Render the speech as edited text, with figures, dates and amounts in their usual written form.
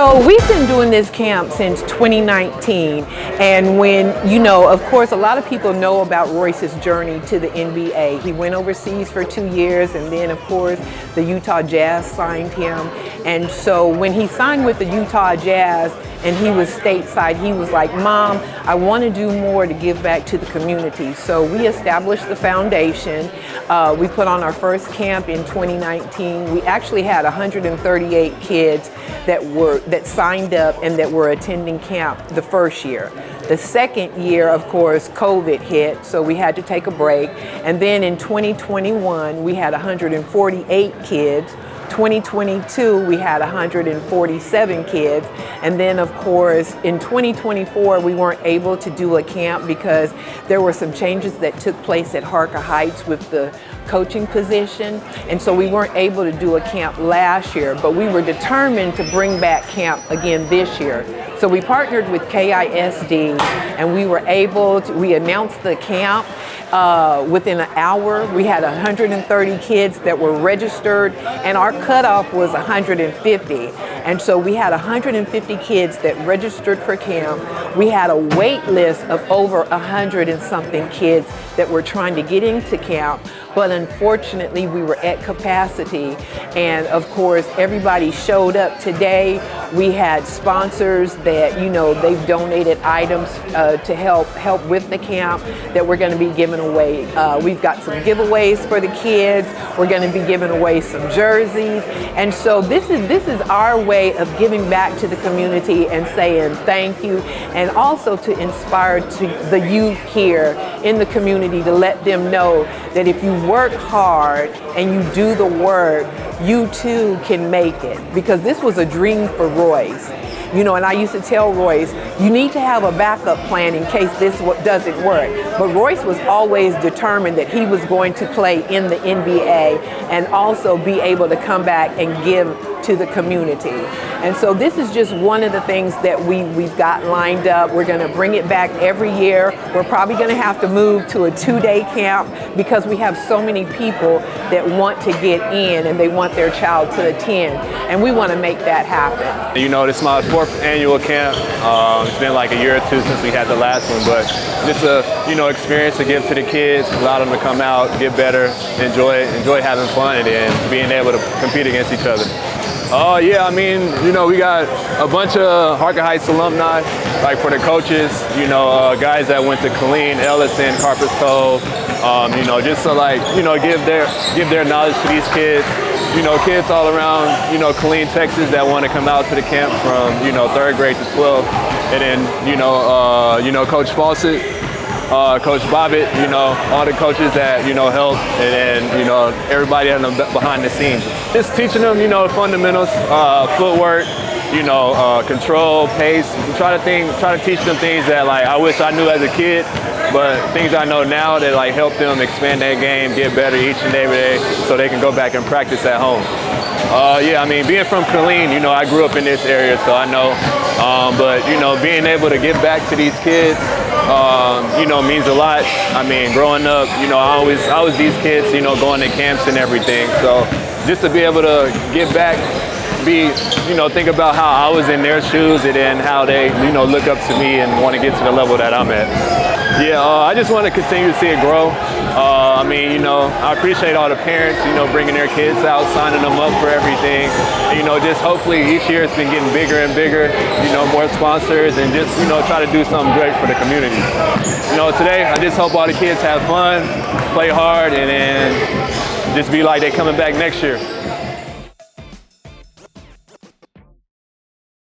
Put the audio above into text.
So we've been doing this camp since 2019, and when, of course, a lot of people know about Royce's journey to the NBA. He went overseas for 2 years, and then, of course, the Utah Jazz signed him. And so when he signed with the Utah Jazz and he was stateside, he was like, "Mom, I want to do more to give back to the community." So we established the foundation. We put on our first camp in 2019. We actually had 138 kids that signed up and that were attending camp the first year. The second year, of course, COVID hit, so we had to take a break. And then in 2021, we had 148 kids. 2022, we had 147 kids. And then, of course, in 2024, we weren't able to do a camp because there were some changes that took place at Harker Heights with the coaching position. And so we weren't able to do a camp last year, but we were determined to bring back camp again this year. So we partnered with KISD, and we announced the camp. Within an hour, we had 130 kids that were registered, and our cutoff was 150. And so we had 150 kids that registered for camp. We had a wait list of over 100 and something kids that were trying to get into camp, but unfortunately we were at capacity. And of course, everybody showed up today. We had sponsors that, they've donated items to help with the camp that we're going to be giving away. We've got some giveaways for the kids. We're going to be giving away some jerseys. And so this is our way of giving back to the community and saying thank you, and also to inspire the youth here in the community, to let them know that if you work hard and you do the work, you too can make it. Because this was a dream for Royce. And I used to tell Royce, you need to have a backup plan in case this doesn't work. But Royce was always determined that he was going to play in the NBA and also be able to come back and give to the community. And so this is just one of the things that we've got lined up. We're going to bring it back every year. We're probably going to have to move to a 2-day camp because we have so many people that want to get in and they want their child to attend. And we want to make that happen. This is my 4th annual camp. It's been like a year or two since we had the last one, but just a experience to give to the kids, allow them to come out, get better, enjoy having fun, and being able to compete against each other. Yeah, we got a bunch of Harker Heights alumni, like for the coaches, guys that went to Killeen, Ellison, Carpus Cove, just to give their knowledge to these kids. Kids all around, Killeen, Texas that want to come out to the camp from, 3rd grade to 12th. And then, Coach Fawcett, Coach Bobbitt, all the coaches that, help, and then, everybody behind the scenes. Just teaching them, fundamentals, footwork, control, pace. Try to teach them things that I wish I knew as a kid, but things I know now that help them expand their game, get better each and every day, so they can go back and practice at home. Being from Killeen, I grew up in this area, so I know. But being able to give back to these kids, means a lot. Growing up, I was these kids, going to camps and everything. So just to be able to give back, think about how I was in their shoes, and then how they, look up to me and want to get to the level that I'm at. Yeah, I just want to continue to see it grow. I appreciate all the parents, bringing their kids out, signing them up for everything. Just hopefully each year it's been getting bigger and bigger, more sponsors, and just, try to do something great for the community. Today I just hope all the kids have fun, play hard, and then just be like they're coming back next year.